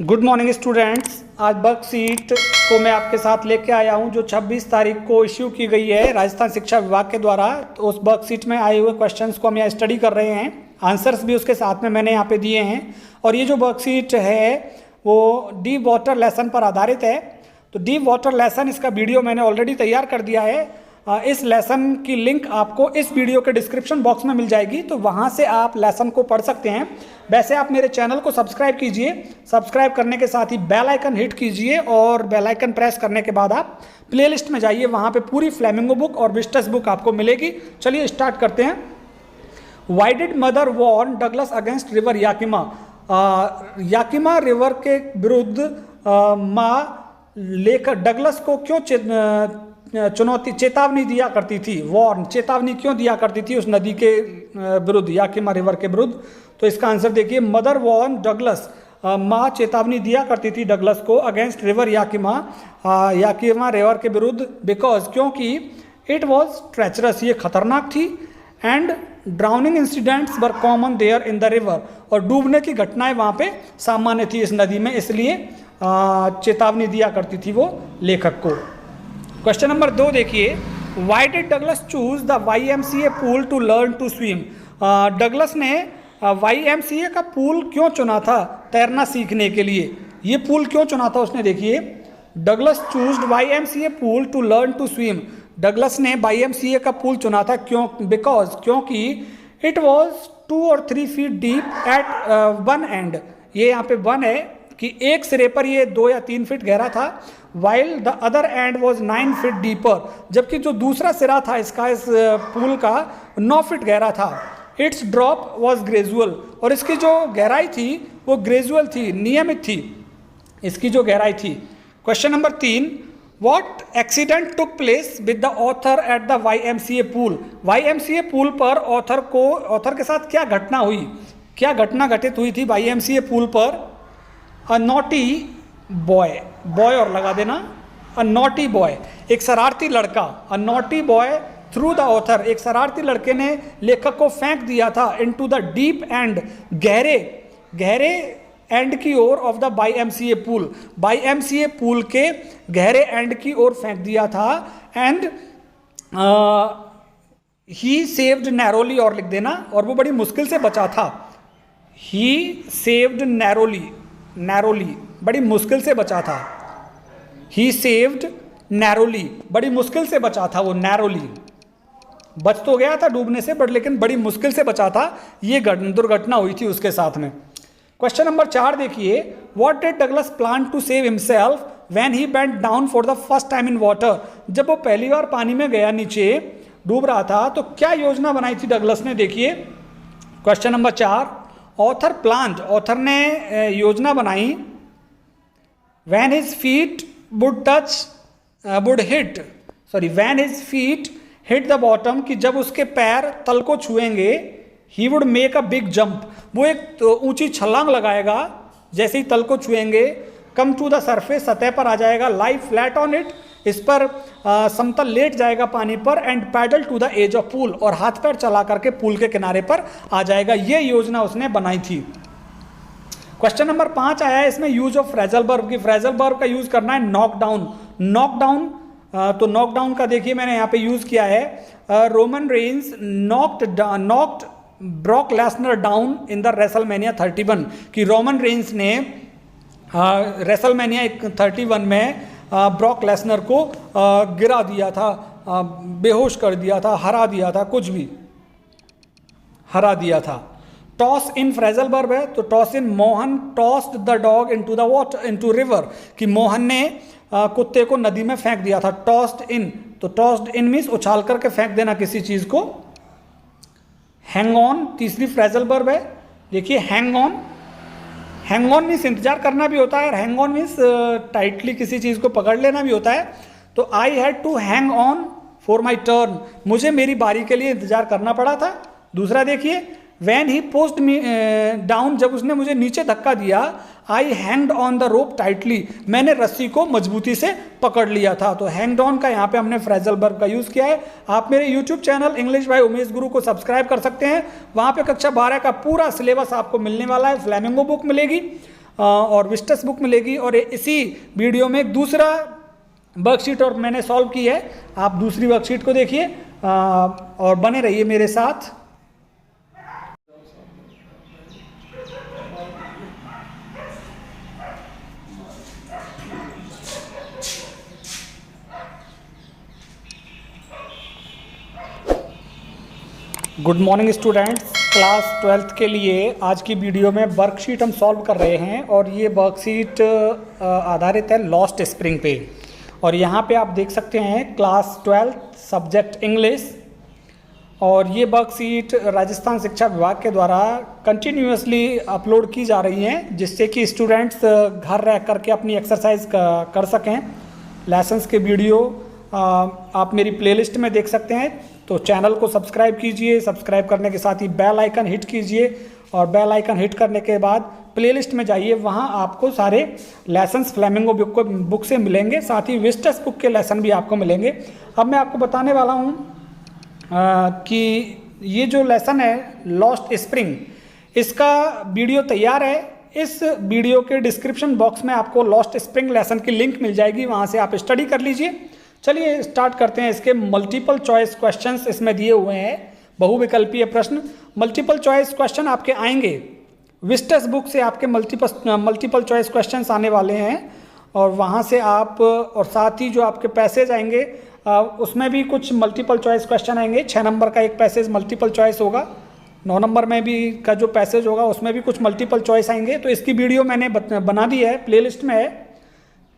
Good morning students. आज worksheet को मैं आपके साथ लेके आया हूं जो 26 तारीख को इश्यू की गई है राजस्थान शिक्षा विभाग के द्वारा। तो उस वर्कशीट में आए हुए क्वेश्चंस को हम यहाँ स्टडी कर रहे हैं, आंसर्स भी उसके साथ में मैंने यहाँ पे दिए हैं। और ये जो वर्कशीट है वो डीप वाटर लेसन पर आधारित है। तो डीप वाटर लेसन इसका वीडियो मैंने ऑलरेडी तैयार कर दिया है। इस लेसन की लिंक आपको इस वीडियो के डिस्क्रिप्शन बॉक्स में मिल जाएगी, तो वहाँ से आप लेसन को पढ़ सकते हैं। वैसे आप मेरे चैनल को सब्सक्राइब कीजिए, सब्सक्राइब करने के साथ ही बेल आइकन हिट कीजिए और बेल आइकन प्रेस करने के बाद आप प्लेलिस्ट में जाइए, वहाँ पे पूरी फ्लेमिंगो बुक और विस्टस बुक आपको मिलेगी। चलिए स्टार्ट करते हैं। Why did mother warn Douglas against river Yakima? Yakima river के विरुद्ध माँ लेकर डगलस को क्यों चेतावनी दिया करती थी? वॉर्न चेतावनी क्यों दिया करती थी उस नदी के विरुद्ध, याकिमा रिवर के विरुद्ध? तो इसका आंसर देखिए, मदर वॉर्न डगलस, माँ चेतावनी दिया करती थी डगलस को against river Yakima, Yakima river के विरुद्ध, बिकॉज क्योंकि इट वॉज ट्रेचरस, ये खतरनाक थी, and drowning incidents were common there in the river, और डूबने की घटनाएं वहाँ पे सामान्य थी इस नदी में, इसलिए चेतावनी दिया करती थी वो लेखक को। क्वेश्चन नंबर 2 देखिए, why did Douglas choose the YMCA pool to learn to swim? Douglas ने YMCA का पूल क्यों चुना था तैरना सीखने के लिए? ये पूल क्यों चुना था उसने? देखिए, Douglas chose YMCA pool to learn to swim. Douglas ने YMCA का पूल चुना था क्यों? बिकॉज क्योंकि इट वॉज 2 और 3 feet deep eight one and. ये यहाँ पे वन है कि एक सिरे पर ये 2 या 3 फीट गहरा था, while the other and was 9 feet deeper, जबकि जो दूसरा सिरा था इसका, इस पूल का, 9 फीट गहरा था। इट्स ड्रॉप वॉज ग्रेजुअल, और इसकी जो गहराई थी वो ग्रेजुअल थी, नियमित थी इसकी जो गहराई थी। Question number 3, what accident took place with the author at the YMCA pool? YMCA pool पर ऑथर के साथ क्या घटना हुई, क्या घटना घटित हुई थी YMCA पूल पर? अ नॉटी बॉय, बॉय और लगा देना, अ नॉटी बॉय, एक शरारती लड़का, a naughty boy threw the author, एक शरारती लड़के ने लेखक को फेंक दिया था इनटू द डीप एंड, गहरे एंड की ओर of the YMCA pool, YMCA pool के गहरे एंड की ओर फेंक दिया था। एंड ही सेव्ड नैरोली, और लिख देना, और वो बड़ी मुश्किल से बचा था। ही सेव्ड नैरोली, बड़ी मुश्किल से बचा था। ही सेव्ड नैरोली, बड़ी मुश्किल से बचा था वो, नैरोली, बच तो गया था डूबने से बट लेकिन बड़ी मुश्किल से बचा था। ये दुर्घटना हुई थी उसके साथ में। क्वेश्चन नंबर 4 देखिए, what did Douglas plan to save himself when he went down for the first time in water? जब वो पहली बार पानी में गया, नीचे डूब रहा था, तो क्या योजना बनाई थी डगलस ने? देखिए, question number 4, author planned, author ने योजना बनाई, when his feet hit the bottom, कि जब उसके पैर तल को छुएंगे, he would make a big jump, वो एक ऊंची छलांग लगाएगा जैसे ही तल को छुएंगे। come to the surface, सतह पर आ जाएगा, lie flat on it, इस पर समतल लेट जाएगा पानी पर, and paddle to the edge of pool, और हाथ पैर चला करके पूल के किनारे पर आ जाएगा। ये योजना उसने बनाई थी। क्वेश्चन नंबर 5 आया है, इसमें यूज ऑफ फ्रेजल वर्ब की, फ्रेजल वर्ब का यूज करना है नॉक डाउन। तो नॉक डाउन का देखिए मैंने यहाँ पे यूज किया है, Roman Reigns knocked Brock Lesnar down in the WrestleMania 31, कि रोमन रेंस ने रेसलमेनिया 31 में ब्रॉक लेसनर को गिरा दिया था, बेहोश कर दिया था, हरा दिया था, कुछ भी हरा दिया था। टॉस इन फ्रेजल वर्ब है, तो toss in, Mohan tossed the dog into the water, into river, कि मोहन ने कुत्ते को नदी में फेंक दिया था। टॉस्ड इन, तो टॉस्ड इन मीन्स उछाल करके फेंक देना किसी चीज को। हैंग ऑन तीसरी फ्रेजल वर्ब है। देखिए, हैंग ऑन मीन्स इंतजार करना भी होता है, और हैंग ऑन मीन्स टाइटली किसी चीज को पकड़ लेना भी होता है। तो I had to hang on for my turn, मुझे मेरी बारी के लिए इंतजार करना पड़ा था। दूसरा देखिए, when he pushed me down, जब उसने मुझे नीचे धक्का दिया, I hanged on the rope tightly, मैंने रस्सी को मजबूती से पकड़ लिया था। तो हैंग्ड ऑन का यहाँ पे हमने फ्रेजल वर्ब का यूज़ किया है। आप मेरे YouTube channel English by Umesh गुरु को सब्सक्राइब कर सकते हैं, वहाँ पे कक्षा 12 का पूरा सिलेबस आपको मिलने वाला है, फ्लेमिंगो बुक मिलेगी, और विस्टस बुक मिलेगी, और इसी वीडियो में एक दूसरा वर्कशीट और मैंने सॉल्व की है, आप दूसरी वर्कशीट को देखिए और बने रहिए मेरे साथ। Good morning students, class 12th के लिए आज की वीडियो में वर्कशीट हम सॉल्व कर रहे हैं, और ये वर्कशीट आधारित है लॉस्ट स्प्रिंग पे। और यहाँ पे आप देख सकते हैं क्लास 12th सब्जेक्ट इंग्लिश, और ये वर्कशीट राजस्थान शिक्षा विभाग के द्वारा कंटिन्यूसली अपलोड की जा रही हैं, जिससे कि स्टूडेंट्स घर रह करके अपनी एक्सरसाइज कर सकें। लेसन्स के वीडियो आप मेरी प्लेलिस्ट में देख सकते हैं, तो चैनल को सब्सक्राइब कीजिए। सब्सक्राइब करने के साथ ही बेल आइकन हिट कीजिए, और बेल आइकन हिट करने के बाद प्लेलिस्ट में जाइए, वहाँ आपको सारे लेसन्स फ्लेमिंगो बुक से मिलेंगे, साथ ही विस्टस बुक के लेसन भी आपको मिलेंगे। अब मैं आपको बताने वाला हूँ कि ये जो लेसन है लॉस्ट स्प्रिंग, इसका वीडियो तैयार है। इस वीडियो के डिस्क्रिप्शन बॉक्स में आपको लॉस्ट स्प्रिंग लेसन की लिंक मिल जाएगी, वहाँ से आप स्टडी कर लीजिए। चलिए स्टार्ट करते हैं। इसके मल्टीपल चॉइस क्वेश्चंस इसमें दिए हुए हैं, बहुविकल्पीय प्रश्न। मल्टीपल चॉइस क्वेश्चन आपके आएंगे विस्टस बुक से, आपके मल्टीपल चॉइस क्वेश्चंस आने वाले हैं, और वहाँ से आप, और साथ ही जो आपके पैसेज आएंगे उसमें भी कुछ मल्टीपल चॉइस क्वेश्चन आएंगे। 6 नंबर का एक पैसेज मल्टीपल चॉइस होगा, 9 नंबर में भी का जो पैसेज होगा उसमें भी कुछ मल्टीपल चॉइस आएंगे। तो इसकी वीडियो मैंने बना दी है, प्लेलिस्ट में है।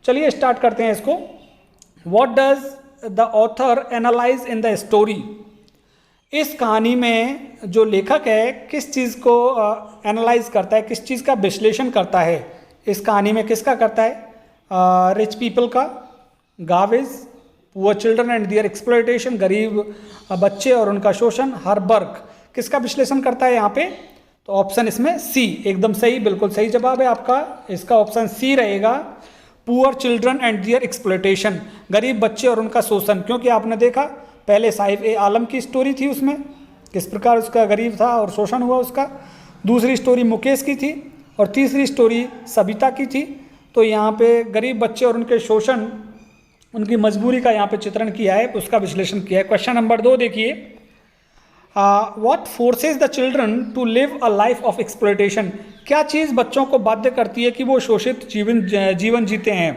चलिए स्टार्ट करते हैं इसको। What does the author analyze in the story? इस कहानी में जो लेखक है किस चीज़ को एनालाइज करता है, किस चीज़ का विश्लेषण करता है? इस कहानी में किसका करता है? रिच पीपल का, गाविज, poor children and their exploitation, गरीब बच्चे और उनका शोषण, हरबर्ग किसका विश्लेषण करता है यहाँ पे? तो ऑप्शन इसमें सी एकदम सही, बिल्कुल सही जवाब है आपका। इसका ऑप्शन सी रहेगा, poor children and their exploitation, गरीब बच्चे और उनका शोषण। क्योंकि आपने देखा पहले साहिब-ए-आलम की स्टोरी थी, उसमें किस प्रकार उसका गरीब था और शोषण हुआ उसका। दूसरी स्टोरी मुकेश की थी, और तीसरी स्टोरी सबिता की थी। तो यहाँ पे गरीब बच्चे और उनके शोषण, उनकी मजबूरी का यहाँ पे चित्रण किया है, उसका विश्लेषण किया है। क्वेश्चन नंबर 2 देखिए, what forces the children to live a life of exploitation? क्या चीज़ बच्चों को बाध्य करती है कि वो शोषित जीवन जीते हैं?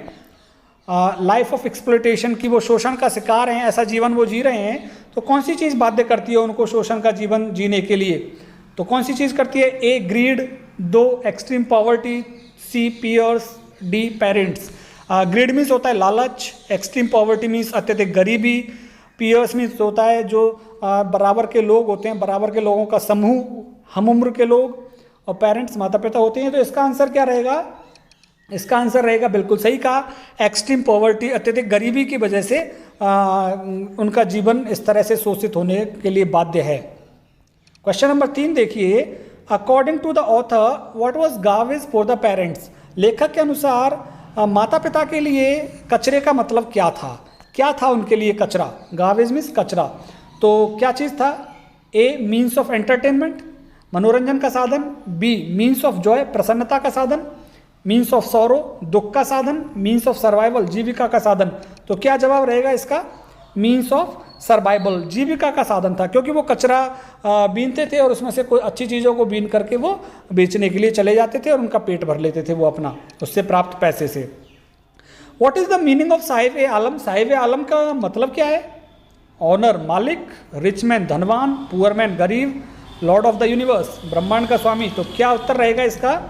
लाइफ ऑफ एक्सप्लॉयटेशन, की वो शोषण का शिकार हैं, ऐसा जीवन वो जी रहे हैं। तो कौन सी चीज़ बाध्य करती है उनको शोषण का जीवन जीने के लिए? तो कौन सी चीज़ करती है? A greed, 2 extreme poverty, C peers, D parents. Greed means होता है लालच, एक्सट्रीम पॉवर्टी मीन्स अत्यधिक गरीबी, पियर्स मीन्स होता है जो बराबर के लोग होते हैं, बराबर के लोगों का समूह, हम उम्र के लोग, और पेरेंट्स माता पिता होते हैं। तो इसका आंसर क्या रहेगा? इसका आंसर रहेगा, बिल्कुल सही कहा, एक्सट्रीम पॉवर्टी, अत्यधिक गरीबी की वजह से उनका जीवन इस तरह से शोषित होने के लिए बाध्य है। क्वेश्चन नंबर 3 देखिए, according to the author what was garbage for the parents? लेखक के अनुसार माता पिता के लिए कचरे का मतलब क्या था? क्या था उनके लिए कचरा? गार्बेज मीन्स कचरा। तो क्या चीज़ था? ए मीन्स ऑफ एंटरटेनमेंट, मनोरंजन का साधन, बी मीन्स ऑफ जॉय, प्रसन्नता का साधन, मीन्स ऑफ सॉरो, दुख का साधन, मीन्स ऑफ सर्वाइवल, जीविका का साधन। तो क्या जवाब रहेगा इसका? मीन्स ऑफ सर्वाइवल, जीविका का साधन था, क्योंकि वो कचरा बीनते थे और उसमें से कोई अच्छी चीज़ों को बीन करके वो बेचने के लिए चले जाते थे और उनका पेट भर लेते थे वो अपना उससे प्राप्त पैसे से। What is the meaning of साहिब-ए-आलम? साहिब-ए-आलम का मतलब क्या है? ऑनर मालिक, रिच मैन धनवान, पुअर मैन गरीब, लॉर्ड ऑफ द यूनिवर्स ब्रह्मांड का स्वामी। तो क्या उत्तर रहेगा इसका?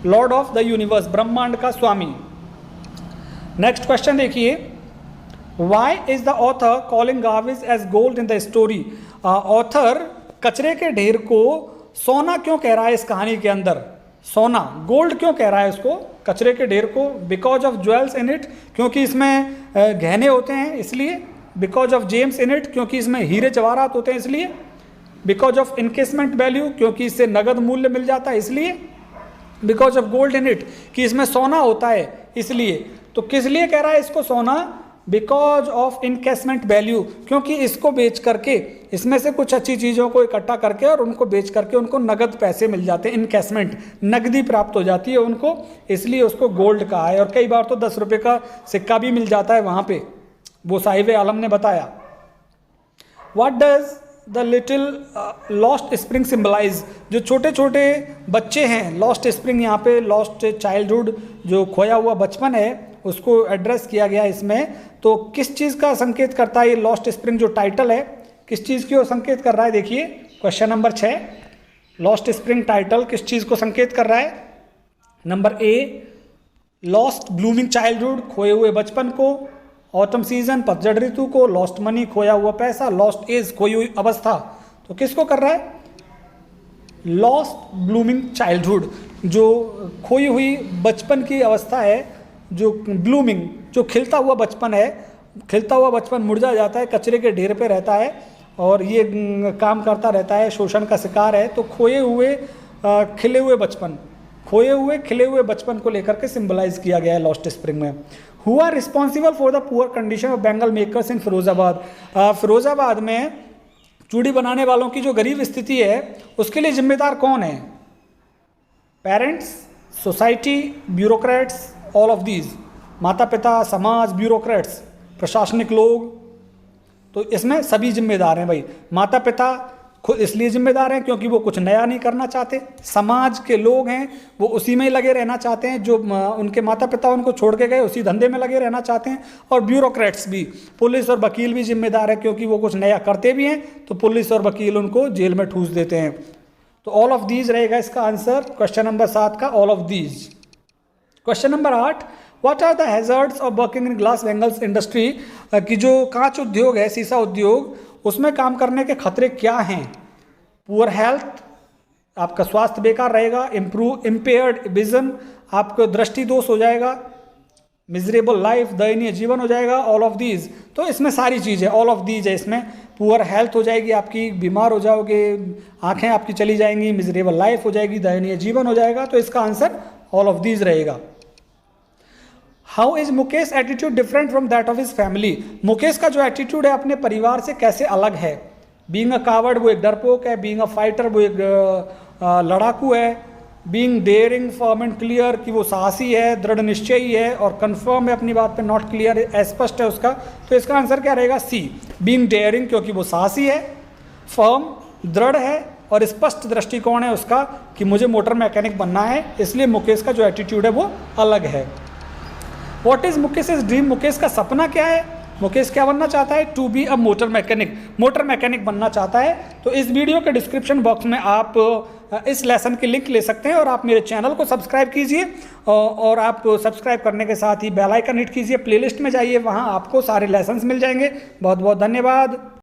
लॉर्ड ऑफ द यूनिवर्स, ब्रह्मांड का स्वामी। नेक्स्ट क्वेश्चन देखिए, why is the author calling garbage as gold in the story? Author कचरे के ढेर को सोना क्यों कह रहा है इस कहानी के अंदर? सोना, गोल्ड क्यों कह रहा है उसको, कचरे के ढेर को? Because of jewels in it, क्योंकि इसमें गहने होते हैं इसलिए। Because of James in it, क्योंकि इसमें हीरे जवाहरात होते हैं इसलिए। बिकॉज ऑफ इनकेसमेंट वैल्यू, क्योंकि इससे नगद मूल्य मिल जाता है इसलिए। Because of gold in it, कि इसमें सोना होता है इसलिए। तो किस लिए कह रहा है इसको सोना? बिकॉज ऑफ इनकेसमेंट वैल्यू, क्योंकि इसको बेच करके, इसमें से कुछ अच्छी चीज़ों को इकट्ठा करके और उनको बेच करके उनको नगद पैसे मिल जाते हैं, इनकेसमेंट नगदी प्राप्त हो जाती है उनको, इसलिए उसको गोल्ड कहा है। और कई बार तो 10 रुपये का सिक्का भी मिल जाता है वहाँ पे, वो साहिब आलम ने बताया। What does the little lost spring symbolise, जो छोटे छोटे बच्चे हैं, लॉस्ट स्प्रिंग यहाँ पे लॉस्ट चाइल्डहुड, जो खोया हुआ बचपन है उसको एड्रेस किया गया इसमें। तो किस चीज़ का संकेत करता है ये लॉस्ट स्प्रिंग जो टाइटल है, किस चीज़ की वो संकेत कर रहा है? देखिए question number 6, lost spring title किस चीज़ को संकेत कर रहा है? Number a lost blooming childhood, खोए हुए बचपन को, ऑटम सीजन पतझड़ ऋतु को, लॉस्ट मनी खोया हुआ पैसा, लॉस्ट एज खोई हुई अवस्था। तो किसको कर रहा है? लॉस्ट ब्लूमिंग चाइल्डहुड, जो खोई हुई बचपन की अवस्था है, जो ब्लूमिंग जो खिलता हुआ बचपन है, खिलता हुआ बचपन मुरझा जाता है, कचरे के ढेर पे रहता है और ये काम करता रहता है, शोषण का शिकार है। तो खोए हुए खिले हुए बचपन, खोए हुए खिले हुए बचपन को लेकर के सिंबलाइज किया गया है लॉस्ट स्प्रिंग में। Who are responsible for the poor condition of bangle makers in Firozabad, Firozabad में चूड़ी बनाने वालों की जो गरीब स्थिति है उसके लिए जिम्मेदार कौन है? Parents, society, bureaucrats, all of these, माता पिता, समाज, ब्यूरोक्रेट्स, प्रशासनिक लोग। तो इसमें सभी जिम्मेदार हैं भाई। माता पिता खुद इसलिए जिम्मेदार हैं क्योंकि वो कुछ नया नहीं करना चाहते, समाज के लोग हैं वो उसी में ही लगे रहना चाहते हैं, जो उनके माता पिता उनको छोड़ के गए उसी धंधे में लगे रहना चाहते हैं, और ब्यूरोक्रेट्स भी, पुलिस और वकील भी जिम्मेदार है क्योंकि वो कुछ नया करते भी हैं तो पुलिस और वकील उनको जेल में ठूस देते हैं। तो ऑल ऑफ दीज रहेगा इसका आंसर क्वेश्चन नंबर 7 का, all of these. Question number 8, what are the hazards of working in glass bangles industry, कि जो कांच उद्योग है, शीशा उद्योग, उसमें काम करने के खतरे क्या हैं? पुअर हेल्थ, आपका स्वास्थ्य बेकार रहेगा, इम्पेयर्ड विजन, आपको दृष्टि दोष हो जाएगा, मिजरेबल लाइफ, दयनीय जीवन हो जाएगा, ऑल ऑफ दीज। तो इसमें सारी चीज़ें ऑल ऑफ दीज है इसमें। पुअर हेल्थ हो जाएगी आपकी, बीमार हो जाओगे, आंखें आपकी चली जाएंगी, मिजरेबल लाइफ हो जाएगी, दयनीय जीवन हो जाएगा। तो इसका आंसर ऑल ऑफ दीज रहेगा। How is Mukesh attitude different from that of his family, Mukesh का जो एटीट्यूड है अपने परिवार से कैसे अलग है? बीइंग अ कावर्ड, वो एक डरपोक है, बीइंग अ फाइटर, वो एक लड़ाकू है, being daring, firm and clear, कि वो साहसी है, दृढ़ निश्चयी है, और कन्फर्म है अपनी बात पे, नॉट क्लियर, अस्पष्ट है उसका। तो इसका आंसर क्या रहेगा? सी, बीइंग डेयरिंग, क्योंकि वो साहसी है, फर्म दृढ़ है, और स्पष्ट दृष्टिकोण है उसका कि मुझे मोटर मैकेनिक बनना है, इसलिए मुकेश का जो एटीट्यूड है वो अलग है। What is Mukesh dream, Mukesh का सपना क्या है? मुकेश क्या बनना चाहता है? To be a motor mechanic, motor mechanic बनना चाहता है। तो इस वीडियो के डिस्क्रिप्शन बॉक्स में आप इस लेसन की लिंक ले सकते हैं और आप मेरे चैनल को सब्सक्राइब कीजिए, और आप सब्सक्राइब करने के साथ ही बेल आइकन हिट कीजिए, प्लेलिस्ट में जाइए, वहाँ आपको सारे लेसन्स मिल जाएंगे। बहुत बहुत धन्यवाद।